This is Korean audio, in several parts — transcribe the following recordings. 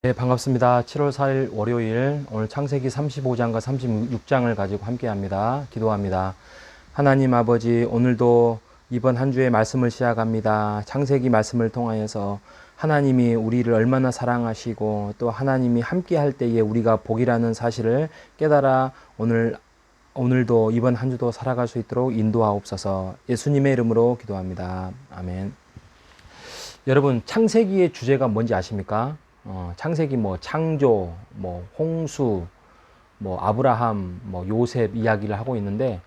네, 반갑습니다. 7월 4일 월요일 오늘 창세기 35장과 36장을 가지고 함께 합니다. 기도합니다. 하나님 아버지, 오늘도 이번 한 주의 말씀을 시작합니다. 창세기 말씀을 통하여서 하나님이 우리를 얼마나 사랑하시고 또 하나님이 함께 할 때에 우리가 복이라는 사실을 깨달아 오늘도 이번 한 주도 살아갈 수 있도록 인도하옵소서. 예수님의 이름으로 기도합니다. 아멘. 여러분, 창세기의 주제가 뭔지 아십니까? 창세기 창조, 홍수, 아브라함, 요셉 이야기를 하고 있는데,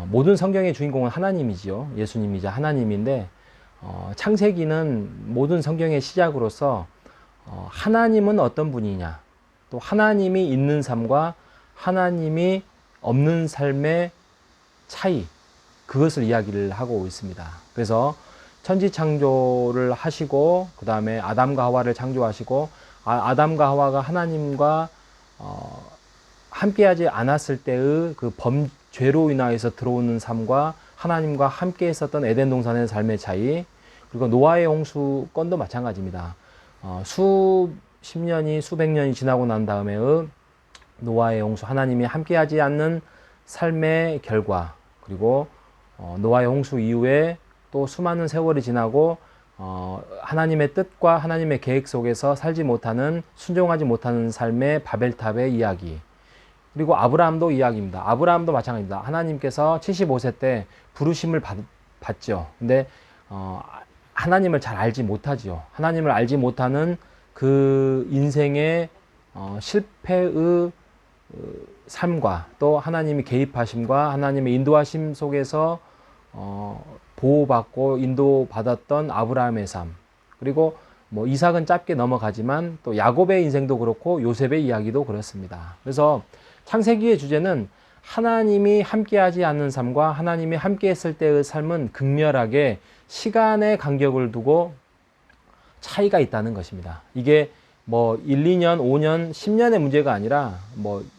모든 성경의 주인공은 하나님이지요. 예수님이자 하나님인데, 창세기는 모든 성경의 시작으로서, 하나님은 어떤 분이냐, 또 하나님이 있는 삶과 하나님이 없는 삶의 차이, 그것을 이야기를 하고 있습니다. 그래서 천지창조를 하시고 그 다음에 아담과 하와를 창조하시고 아담과 하와가 하나님과 함께하지 않았을 때의 그 범죄로 인하여서 들어오는 삶과 하나님과 함께 했었던 에덴 동산의 삶의 차이, 그리고 노아의 홍수 건도 마찬가지입니다. 수십 년이 수백 년이 지나고 난 다음에의 노아의 홍수, 하나님이 함께하지 않는 삶의 결과, 그리고 노아의 홍수 이후에 또 수많은 세월이 지나고 하나님의 뜻과 하나님의 계획 속에서 살지 못하는, 순종하지 못하는 삶의 바벨탑의 이야기, 그리고 아브라함도 이야기입니다. 아브라함도 마찬가지입니다. 하나님께서 75세 때 부르심을 받죠. 근데 하나님을 잘 알지 못하지요. 하나님을 알지 못하는 그 인생의 실패의 삶과 또 하나님이 개입하심과 하나님의 인도하심 속에서 보호받고 인도받았던 아브라함의 삶, 그리고 이삭은 짧게 넘어가지만 또 야곱의 인생도 그렇고 요셉의 이야기도 그렇습니다. 그래서 창세기의 주제는 하나님이 함께하지 않는 삶과 하나님이 함께했을 때의 삶은 극렬하게 시간의 간격을 두고 차이가 있다는 것입니다. 이게 1, 2년, 5년, 10년의 문제가 아니라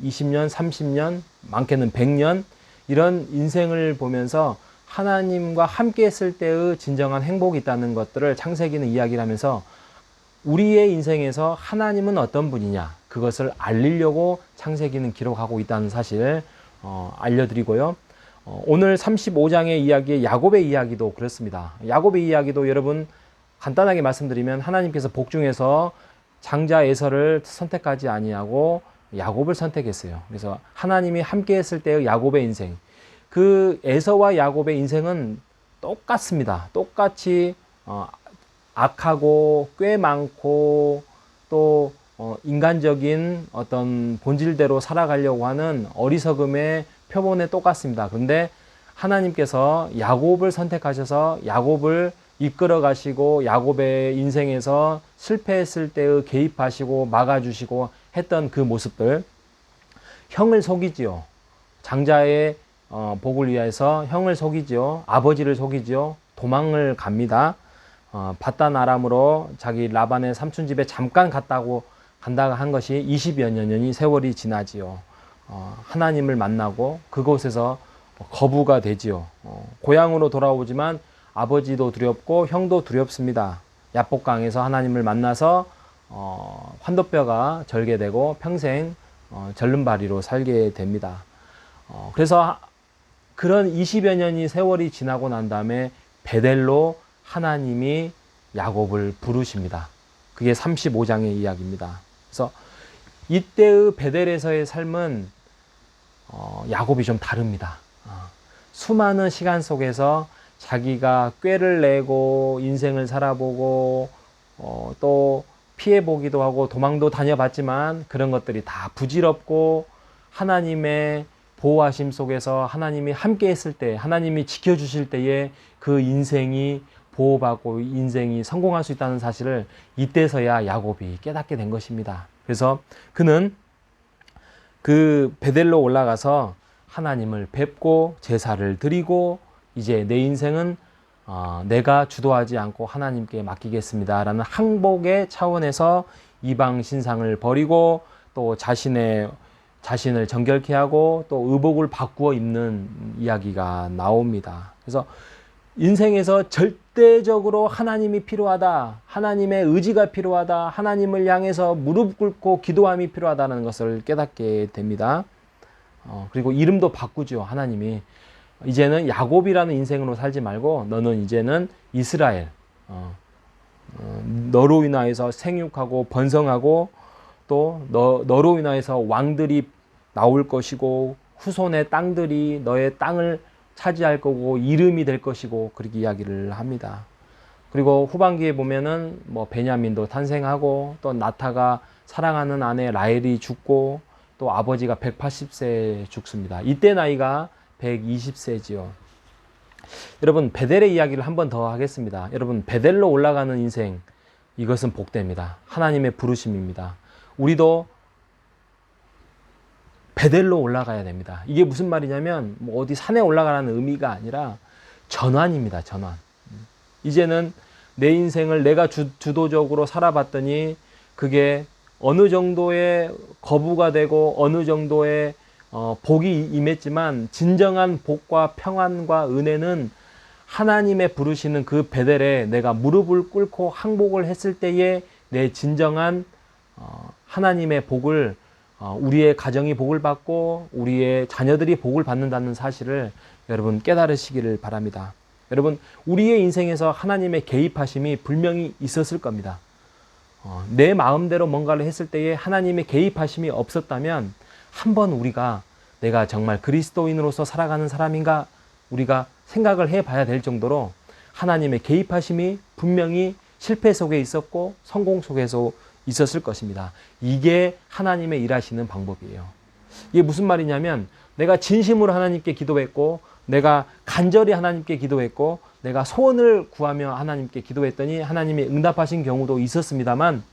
20년, 30년, 많게는 100년, 이런 인생을 보면서 하나님과 함께 했을 때의 진정한 행복이 있다는 것들을 창세기는 이야기를 하면서 우리의 인생에서 하나님은 어떤 분이냐, 그것을 알리려고 창세기는 기록하고 있다는 사실을 알려드리고요. 오늘 35장의 이야기의 야곱의 이야기도 그렇습니다. 야곱의 이야기도 여러분 간단하게 말씀드리면 하나님께서 복중에서 장자 에서를 선택하지 아니하고 야곱을 선택했어요. 그래서 하나님이 함께 했을 때의 야곱의 인생, 그 에서와 야곱의 인생은 똑같습니다. 똑같이 악하고 꽤 많고 또 인간적인 어떤 본질대로 살아가려고 하는 어리석음의 표본에 똑같습니다. 그런데 하나님께서 야곱을 선택하셔서 야곱을 이끌어 가시고 야곱의 인생에서 실패했을 때의 개입하시고 막아주시고 했던 그 모습들, 형을 속이지요. 장자의 복을 위해서 형을 속이지요. 아버지를 속이지요. 도망을 갑니다. 바단 아람으로 자기 라반의 삼촌 집에 잠깐 간다가 한 것이 20여 년이 세월이 지나지요. 하나님을 만나고 그곳에서 거부가 되지요. 고향으로 돌아오지만 아버지도 두렵고 형도 두렵습니다. 야복강에서 하나님을 만나서 환도뼈가 절개되고 평생 절름발이로 살게 됩니다. 그래서 그런 20여 년이 세월이 지나고 난 다음에 베델로 하나님이 야곱을 부르십니다. 그게 35장의 이야기입니다. 그래서 이때의 베델에서의 삶은 야곱이 좀 다릅니다. 수많은 시간 속에서 자기가 꾀를 내고 인생을 살아보고 또 피해보기도 하고 도망도 다녀봤지만 그런 것들이 다 부질없고 하나님의 보호하심 속에서 하나님이 함께 했을 때, 하나님이 지켜주실 때에 그 인생이 보호받고 인생이 성공할 수 있다는 사실을 이때서야 야곱이 깨닫게 된 것입니다. 그래서 그는 그 베델로 올라가서 하나님을 뵙고 제사를 드리고 이제 내 인생은 내가 주도하지 않고 하나님께 맡기겠습니다 라는 항복의 차원에서 이방 신상을 버리고 또 자신을 정결케 하고 또 의복을 바꾸어 입는 이야기가 나옵니다. 그래서 인생에서 절대적으로 하나님이 필요하다, 하나님의 의지가 필요하다, 하나님을 향해서 무릎 꿇고 기도함이 필요하다는 것을 깨닫게 됩니다. 그리고 이름도 바꾸죠. 하나님이 이제는 야곱이라는 인생으로 살지 말고 너는 이제는 이스라엘, 너로 인하여서 생육하고 번성하고 또 너로 인하여서 왕들이 나올 것이고 후손의 땅들이 너의 땅을 차지할 거고 이름이 될 것이고, 그렇게 이야기를 합니다. 그리고 후반기에 보면은 뭐 베냐민도 탄생하고 또 나타가 사랑하는 아내 라헬이 죽고 또 아버지가 180세에 죽습니다. 이때 나이가 120세지요. 여러분, 베델의 이야기를 한 번 더 하겠습니다. 여러분, 베델로 올라가는 인생, 이것은 복됩니다. 하나님의 부르심입니다. 우리도 베델로 올라가야 됩니다. 이게 무슨 말이냐면 뭐 어디 산에 올라가라는 의미가 아니라 전환입니다. 전환. 이제는 내 인생을 내가 주도적으로 살아봤더니 그게 어느 정도의 거부가 되고 어느 정도의 복이 임했지만, 진정한 복과 평안과 은혜는 하나님의 부르시는 그 베델에 내가 무릎을 꿇고 항복을 했을 때에 내 진정한 하나님의 복을, 우리의 가정이 복을 받고 우리의 자녀들이 복을 받는다는 사실을 여러분 깨달으시기를 바랍니다. 여러분, 우리의 인생에서 하나님의 개입하심이 분명히 있었을 겁니다. 내 마음대로 뭔가를 했을 때에 하나님의 개입하심이 없었다면 한번 우리가 내가 정말 그리스도인으로서 살아가는 사람인가 우리가 생각을 해봐야 될 정도로 하나님의 개입하심이 분명히 실패 속에 있었고 성공 속에서 있었을 것입니다. 이게 하나님의 일하시는 방법이에요. 이게 무슨 말이냐면, 내가 진심으로 하나님께 기도했고 내가 간절히 하나님께 기도했고 내가 소원을 구하며 하나님께 기도했더니 하나님이 응답하신 경우도 있었습니다만,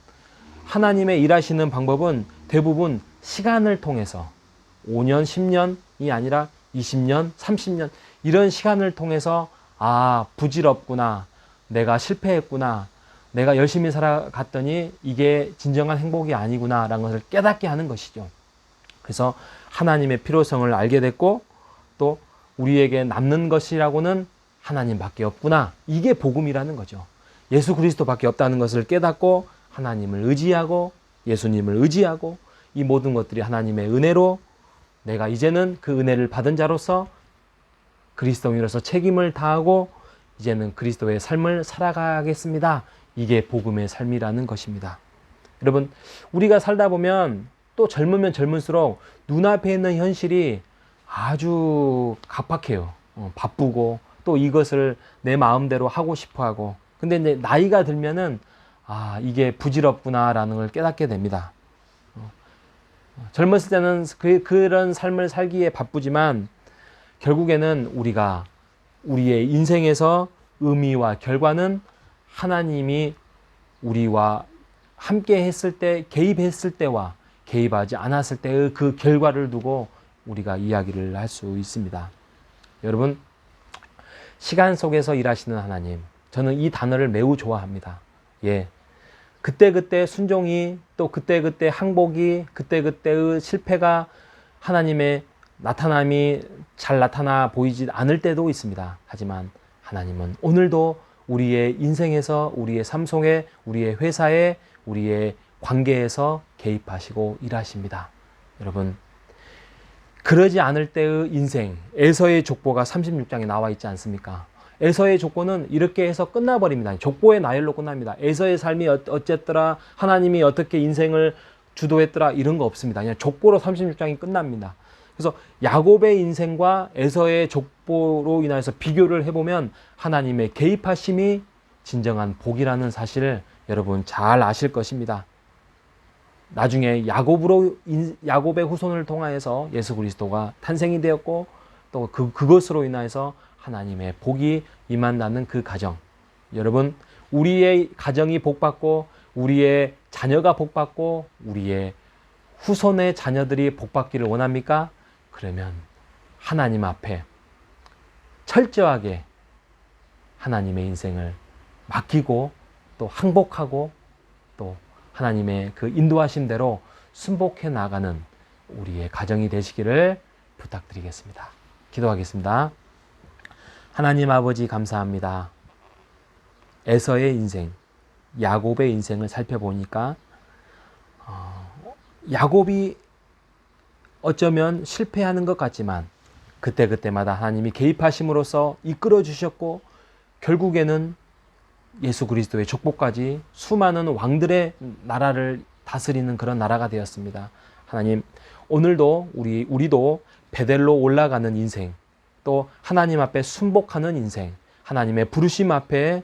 하나님의 일하시는 방법은 대부분 시간을 통해서 5년, 10년이 아니라 20년, 30년 이런 시간을 통해서 부질없구나, 내가 실패했구나, 내가 열심히 살아갔더니 이게 진정한 행복이 아니구나 라는 것을 깨닫게 하는 것이죠. 그래서 하나님의 필요성을 알게 됐고 또 우리에게 남는 것이라고는 하나님밖에 없구나, 이게 복음이라는 거죠. 예수 그리스도밖에 없다는 것을 깨닫고 하나님을 의지하고 예수님을 의지하고 이 모든 것들이 하나님의 은혜로 내가 이제는 그 은혜를 받은 자로서 그리스도인으로서 책임을 다하고 이제는 그리스도의 삶을 살아가겠습니다. 이게 복음의 삶이라는 것입니다. 여러분, 우리가 살다 보면 또 젊으면 젊을수록 눈앞에 있는 현실이 아주 갑박해요. 바쁘고 또 이것을 내 마음대로 하고 싶어 하고, 근데 이제 나이가 들면은 이게 부질없구나라는 걸 깨닫게 됩니다. 젊었을 때는 그런 삶을 살기에 바쁘지만 결국에는 우리가 우리의 인생에서 의미와 결과는 하나님이 우리와 함께 했을 때, 개입했을 때와 개입하지 않았을 때의 그 결과를 두고 우리가 이야기를 할 수 있습니다. 여러분, 시간 속에서 일하시는 하나님, 저는 이 단어를 매우 좋아합니다. 그때그때 순종이, 또 그때그때 항복이, 그때그때의 실패가 하나님의 나타남이 잘 나타나 보이지 않을 때도 있습니다. 하지만 하나님은 오늘도 우리의 인생에서, 우리의 삶 속에, 우리의 회사에, 우리의 관계에서 개입하시고 일하십니다. 여러분, 그러지 않을 때의 인생, 에서의 족보가 36장에 나와 있지 않습니까? 에서의 족보는 이렇게 해서 끝나버립니다. 족보의 나열로 끝납니다. 에서의 삶이 어쨌더라, 하나님이 어떻게 인생을 주도했더라, 이런 거 없습니다. 그냥 족보로 36장이 끝납니다. 그래서 야곱의 인생과 에서의 족보로 인해서 비교를 해보면 하나님의 개입하심이 진정한 복이라는 사실을 여러분 잘 아실 것입니다. 나중에 야곱의 후손을 통하여서 예수 그리스도가 탄생이 되었고 또 그것으로 인해서 하나님의 복이 임한다는 그 가정. 여러분, 우리의 가정이 복받고 우리의 자녀가 복받고 우리의 후손의 자녀들이 복받기를 원합니까? 그러면 하나님 앞에 철저하게 하나님의 인생을 맡기고 또 항복하고 또 하나님의 그 인도하심대로 순복해 나가는 우리의 가정이 되시기를 부탁드리겠습니다. 기도하겠습니다. 하나님 아버지 감사합니다. 에서의 인생, 야곱의 인생을 살펴보니까 야곱이 어쩌면 실패하는 것 같지만 그때그때마다 하나님이 개입하심으로써 이끌어 주셨고 결국에는 예수 그리스도의 족보까지 수많은 왕들의 나라를 다스리는 그런 나라가 되었습니다. 하나님, 오늘도 우리도 베델로 올라가는 인생, 또 하나님 앞에 순복하는 인생, 하나님의 부르심 앞에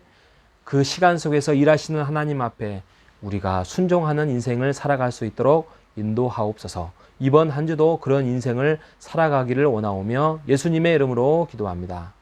그 시간 속에서 일하시는 하나님 앞에 우리가 순종하는 인생을 살아갈 수 있도록 인도하옵소서. 이번 한 주도 그런 인생을 살아가기를 원하오며 예수님의 이름으로 기도합니다.